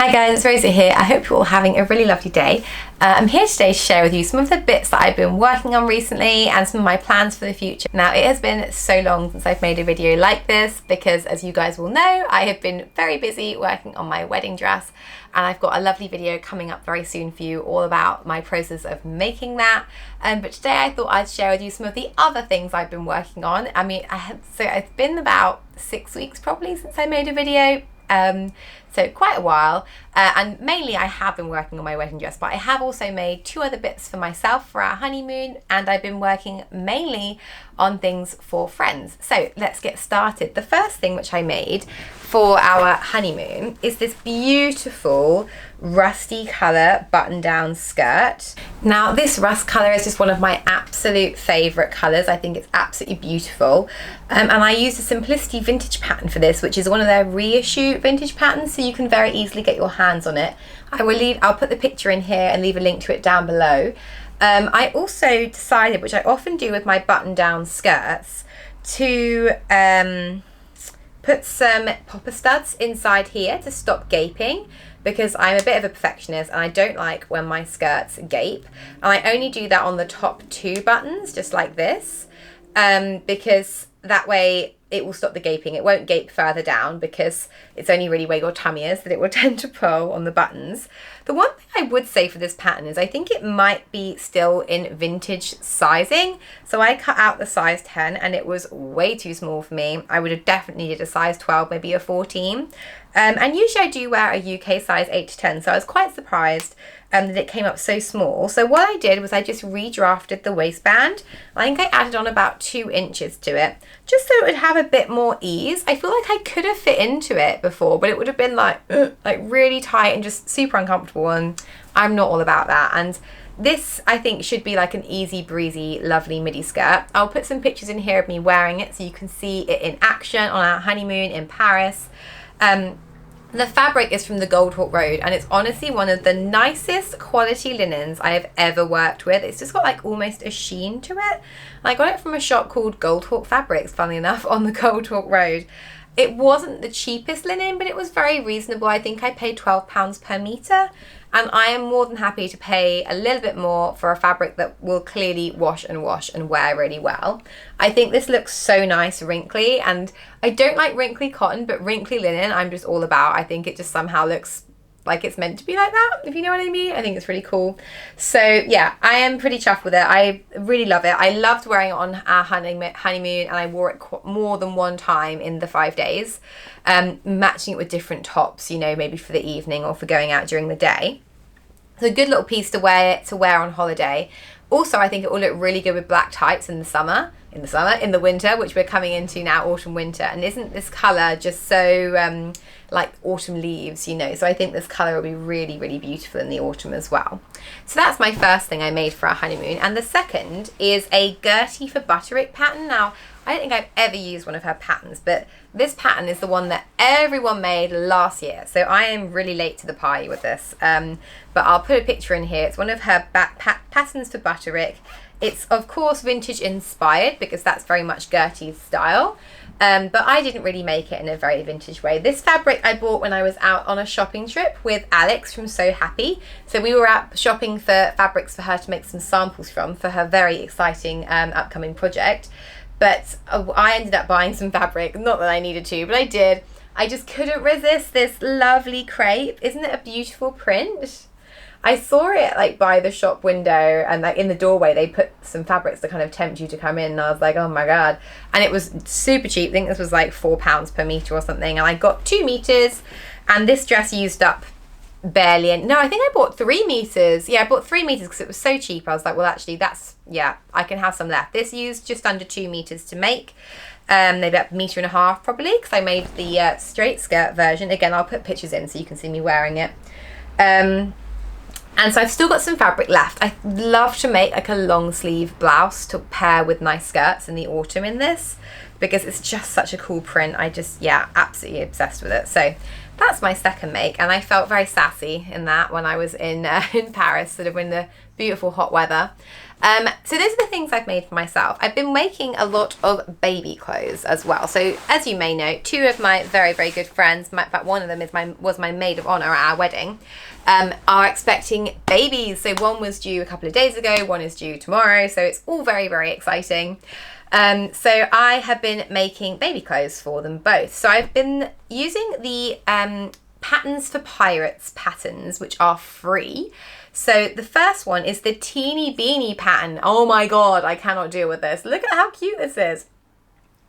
Hi guys, it's Rosie here. I hope you're all having a really lovely day. I'm here today to share with you some of the bits that I've been working on recently and some of my plans for the future. Now, it has been so long since I've made a video like this because, as you guys will know, I have been very busy working on my wedding dress, and I've got a lovely video coming up very soon for you all about my process of making that. But today I thought I'd share with you some of the other things I've been working on. I mean, it's been about 6 weeks probably since I made a video. So quite a while, and mainly I have been working on my wedding dress, but I have also made 2 other bits for myself for our honeymoon, and I've been working mainly on things for friends. So let's get started. The first thing which I made for our honeymoon is this beautiful rusty colour button-down skirt. Now, this rust colour is just one of my absolute favourite colours. I think it's absolutely beautiful, and I used a Simplicity vintage pattern for this, which is one of their reissue vintage patterns, so you can very easily get your hands on it. I'll put the picture in here and leave a link to it down below. I also decided, which I often do with my button-down skirts, to put some popper studs inside here to stop gaping, because I'm a bit of a perfectionist and I don't like when my skirts gape. And I only do that on the top 2 buttons, just like this, because that way it will stop the gaping. It won't gape further down because it's only really where your tummy is that it will tend to pull on the buttons. The one thing I would say for this pattern is I think it might be still in vintage sizing. So I cut out the size 10 and it was way too small for me. I would have definitely needed a size 12, maybe a 14. And usually I do wear a UK size 8 to 10, so I was quite surprised that it came up so small. So what I did was I just redrafted the waistband. I think I added on about 2 inches to it, just so it would have a bit more ease. I feel like I could have fit into it before, but it would have been like really tight and just super uncomfortable, and I'm not all about that. And this, I think, should be like an easy breezy, lovely midi skirt. I'll put some pictures in here of me wearing it so you can see it in action on our honeymoon in Paris. The fabric is from the Goldhawk Road, and it's honestly one of the nicest quality linens I have ever worked with. It's just got like almost a sheen to it. I got it from a shop called Goldhawk Fabrics, funnily enough, on the Goldhawk Road. It wasn't the cheapest linen, but it was very reasonable. I think I paid £12 per metre, and I am more than happy to pay a little bit more for a fabric that will clearly wash and wear really well. I think this looks so nice wrinkly, and I don't like wrinkly cotton, but wrinkly linen I'm just all about. I think it just somehow looks like it's meant to be like that, if you know what I mean. I think it's really cool. So yeah, I am pretty chuffed with it. I really love it. I loved wearing it on our honeymoon, and I wore it more than one time in the 5 days, matching it with different tops, you know, maybe for the evening or for going out during the day. It's a good little piece to wear on holiday. Also, I think it will look really good with black tights in the winter, which we're coming into now, autumn, winter. And isn't this colour just so like autumn leaves, you know? So I think this colour will be really, really beautiful in the autumn as well. So that's my first thing I made for our honeymoon. And the second is a Gertie for Butterick pattern. Now, I don't think I've ever used one of her patterns, but this pattern is the one that everyone made last year. So I am really late to the party with this. But I'll put a picture in here. It's one of her patterns for Butterick. It's, of course, vintage inspired because that's very much Gertie's style. But I didn't really make it in a very vintage way. This fabric I bought when I was out on a shopping trip with Alex from So Happy. So we were out shopping for fabrics for her to make some samples from for her very exciting upcoming project. But I ended up buying some fabric, not that I needed to, but I did. I just couldn't resist this lovely crepe. Isn't it a beautiful print? I saw it like by the shop window, and like in the doorway they put some fabrics to kind of tempt you to come in, and I was like, oh my god. And it was super cheap. I think this was like £4 per metre or something, and I got 2 metres, and this dress used up barely. And no, I think I bought 3 metres. Yeah, I bought 3 metres because it was so cheap. I was like, well, actually yeah, I can have some left. This used just under 2 metres to make. Maybe about 1.5 metres probably, because I made the straight skirt version. Again, I'll put pictures in so you can see me wearing it. And so I've still got some fabric left. I love to make like a long sleeve blouse to pair with nice skirts in the autumn in this, because it's just such a cool print. I just, yeah, absolutely obsessed with it. So that's my second make, and I felt very sassy in that when I was in Paris, sort of in the beautiful hot weather. So those are the things I've made for myself. I've been making a lot of baby clothes as well. So as you may know, two of my very, very good friends, in fact one of them was my maid of honor at our wedding, are expecting babies. So one was due a couple of days ago, one is due tomorrow. So it's all very, very exciting. So I have been making baby clothes for them both. So I've been using the Patterns for Pirates patterns, which are free. So the first one is the teeny beanie pattern. Oh my God, I cannot deal with this. Look at how cute this is.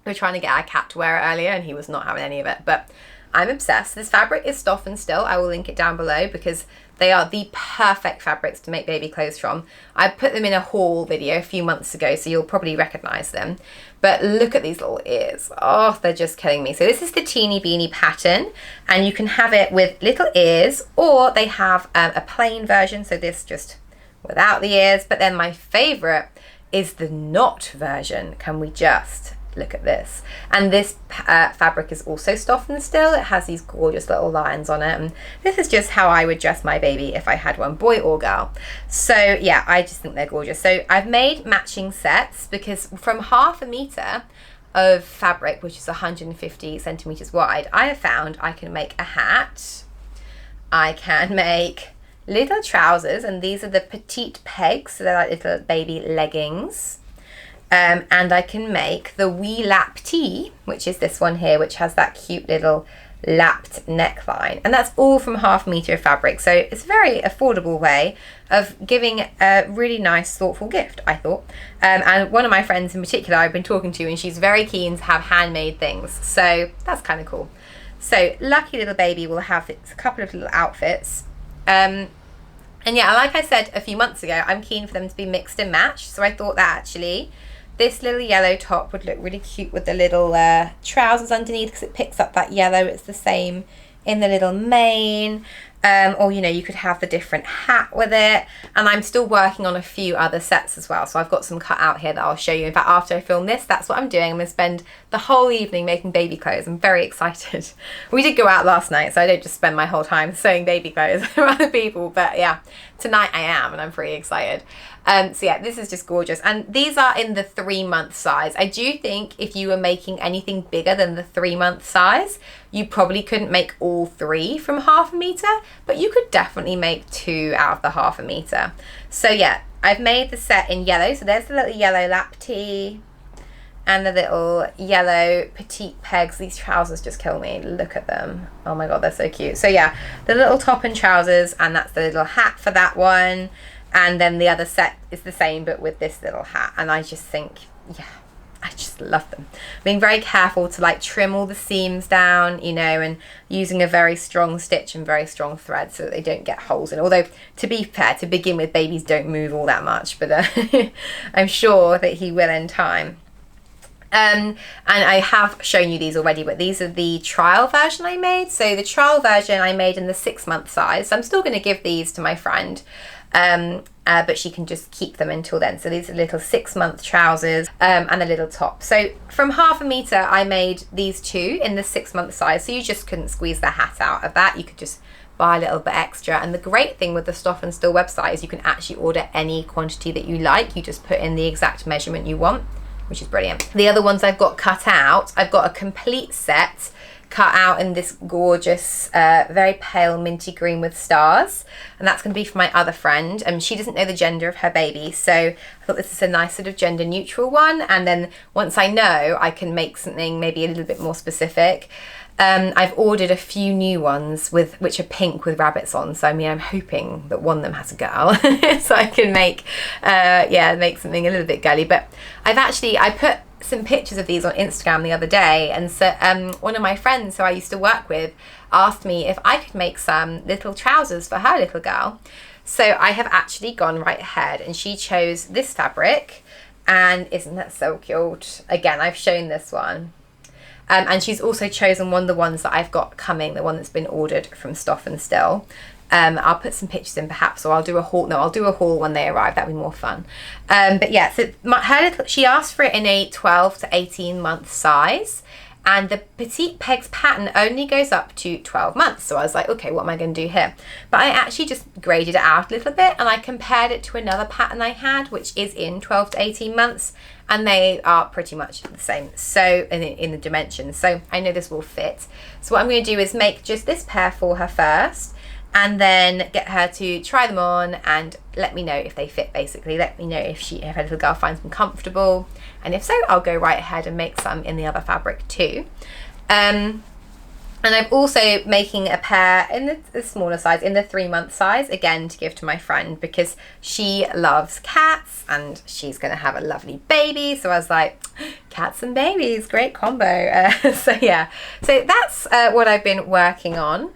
We were trying to get our cat to wear it earlier and he was not having any of it, but I'm obsessed. This fabric is Stofn Still. I will link it down below because they are the perfect fabrics to make baby clothes from. I put them in a haul video a few months ago, so you'll probably recognize them. But look at these little ears. Oh, they're just killing me. So this is the teeny beanie pattern, and you can have it with little ears, or they have a plain version. So this just without the ears. But then my favorite is the knot version. Can we just look at this? And this fabric is also Stofn Still. It has these gorgeous little lines on it, and this is just how I would dress my baby if I had one, boy or girl. So yeah, I just think they're gorgeous. So I've made matching sets because from 1/2 meter of fabric, which is 150 centimeters wide, I have found I can make a hat, I can make little trousers, and these are the petite pegs, so they're like little baby leggings. And I can make the wee lap tee, which is this one here, which has that cute little lapped neckline. And that's all from 1/2 meter of fabric. So it's a very affordable way of giving a really nice, thoughtful gift, I thought. And one of my friends in particular I've been talking to, and she's very keen to have handmade things. So that's kind of cool. So lucky little baby will have a couple of little outfits. And yeah, like I said a few months ago, I'm keen for them to be mixed and matched. So I thought that actually this little yellow top would look really cute with the little trousers underneath, because it picks up that yellow. It's the same in the little mane. Or, you know, you could have the different hat with it. And I'm still working on a few other sets as well. So I've got some cut out here that I'll show you. In fact, after I film this, that's what I'm doing. I'm going to spend the whole evening making baby clothes. I'm very excited. We did go out last night, so I don't just spend my whole time sewing baby clothes for other people. But yeah, tonight I am, and I'm pretty excited. So yeah, this is just gorgeous. And these are in the 3-month size. I do think if you were making anything bigger than the 3-month size, you probably couldn't make all 3 from 1/2 meter, but you could definitely make 2 out of the 1/2 meter. So yeah, I've made the set in yellow. So there's the little yellow lap tee and the little yellow petite pegs. These trousers just kill me. Look at them. Oh my God, they're so cute. So yeah, the little top and trousers, and that's the little hat for that one. And then the other set is the same, but with this little hat. And I just think, yeah, I just love them. Being very careful to like trim all the seams down, you know, and using a very strong stitch and very strong thread so that they don't get holes in. Although, to be fair, to begin with, babies don't move all that much, but I'm sure that he will in time. And I have shown you these already, but these are the trial version I made. So the trial version I made in the 6-month size. So I'm still going to give these to my friend. But she can just keep them until then. So these are little 6-month trousers and a little top. So from 1/2 meter, I made these 2 in the 6-month size. So you just couldn't squeeze the hat out of that. You could just buy a little bit extra. And the great thing with the Stofn Still website is you can actually order any quantity that you like. You just put in the exact measurement you want, which is brilliant. The other ones I've got cut out, I've got a complete set cut out in this gorgeous, very pale minty green with stars. And that's going to be for my other friend. She doesn't know the gender of her baby, so I thought this is a nice sort of gender neutral one. And then once I know, I can make something maybe a little bit more specific. I've ordered a few new ones which are pink with rabbits on. So I mean, I'm hoping that one of them has a girl, so I can make something a little bit girly. But I put some pictures of these on Instagram the other day, and so one of my friends who I used to work with asked me if I could make some little trousers for her little girl. So I have actually gone right ahead, and she chose this fabric, and isn't that so cute? Again, I've shown this one. And she's also chosen one of the ones that I've got coming, the one that's been ordered from Stofn Still. I'll put some pictures in perhaps, or I'll do a haul. No, I'll do a haul when they arrive. That'd be more fun. But yeah, so she asked for it in a 12 to 18 month size. and the Petite Pegs pattern only goes up to 12 months. So I was like, okay, what am I going to do here? But I actually just graded it out a little bit, and I compared it to another pattern I had, which is in 12 to 18 months, and they are pretty much the same, so in the dimensions. So I know this will fit. So what I'm going to do is make just this pair for her first, and then get her to try them on and let me know if they fit. Basically, let me know if her little girl finds them comfortable, and if so, I'll go right ahead and make some in the other fabric too. And I'm also making a pair in the smaller size, in the 3-month size, again to give to my friend because she loves cats and she's going to have a lovely baby. So I was like, cats and babies, great combo. So yeah, so that's what I've been working on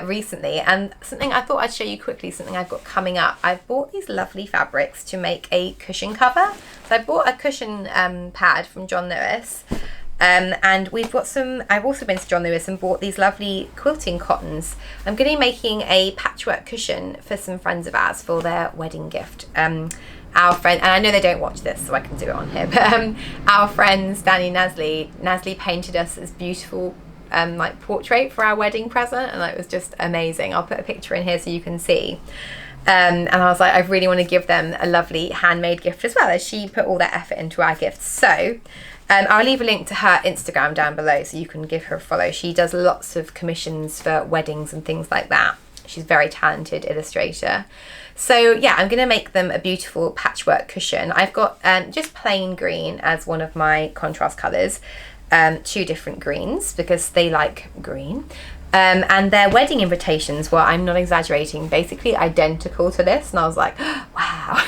recently. And something I thought I'd show you quickly, something I've got coming up. I've bought these lovely fabrics to make a cushion cover. So I bought a cushion pad from John Lewis. And we've got some, I've also been to John Lewis and bought these lovely quilting cottons. I'm going to be making a patchwork cushion for some friends of ours for their wedding gift. Our friend, and I know they don't watch this, so I can do it on here, but our friends Danny Nasli painted us this beautiful like portrait for our wedding present, and it was just amazing. I'll put a picture in here so you can see. And I was like, I really want to give them a lovely handmade gift as well, as she put all that effort into our gifts. So I'll leave a link to her Instagram down below so you can give her a follow. She does lots of commissions for weddings and things like that. She's a very talented illustrator. So yeah, I'm going to make them a beautiful patchwork cushion. I've got just plain green as one of my contrast colours, 2 different greens because they like green. And their wedding invitations were, I'm not exaggerating, basically identical to this, and I was like, wow.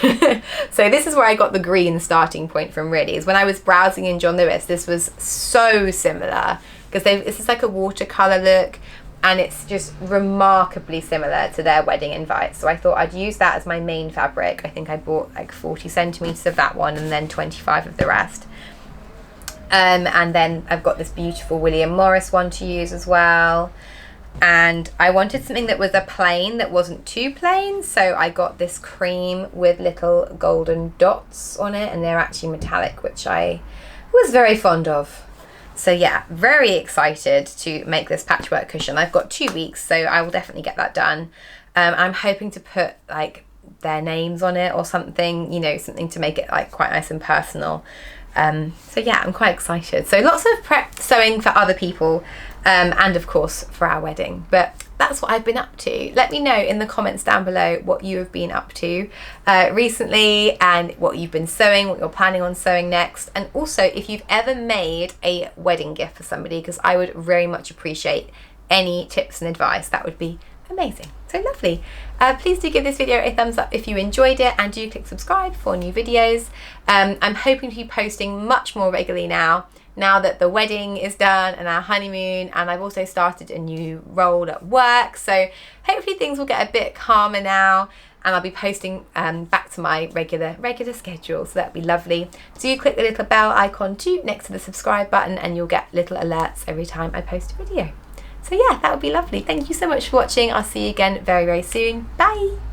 So this is where I got the green starting point from, really, is when I was browsing in John Lewis. This was so similar because this is like a watercolor look, and it's just remarkably similar to their wedding invites. So I thought I'd use that as my main fabric. I think I bought like 40 centimeters of that one and then 25 of the rest. And then I've got this beautiful William Morris one to use as well. And I wanted something that was a plain that wasn't too plain, so I got this cream with little golden dots on it, and they're actually metallic, which I was very fond of. So yeah, very excited to make this patchwork cushion. I've got 2 weeks, so I will definitely get that done. I'm hoping to put like their names on it or something, you know, something to make it like quite nice and personal. So yeah, I'm quite excited. So lots of prep sewing for other people, and of course for our wedding, but that's what I've been up to. Let me know in the comments down below what you have been up to recently, and what you've been sewing, what you're planning on sewing next, and also if you've ever made a wedding gift for somebody, because I would very much appreciate any tips and advice. That would be amazing. So lovely. Please do give this video a thumbs up if you enjoyed it, and do click subscribe for new videos. I'm hoping to be posting much more regularly now that the wedding is done and our honeymoon, and I've also started a new role at work, so hopefully things will get a bit calmer now, and I'll be posting back to my regular schedule, so that'd be lovely. Do click the little bell icon too next to the subscribe button, and you'll get little alerts every time I post a video. So yeah, that would be lovely. Thank you so much for watching. I'll see you again very, very soon. Bye.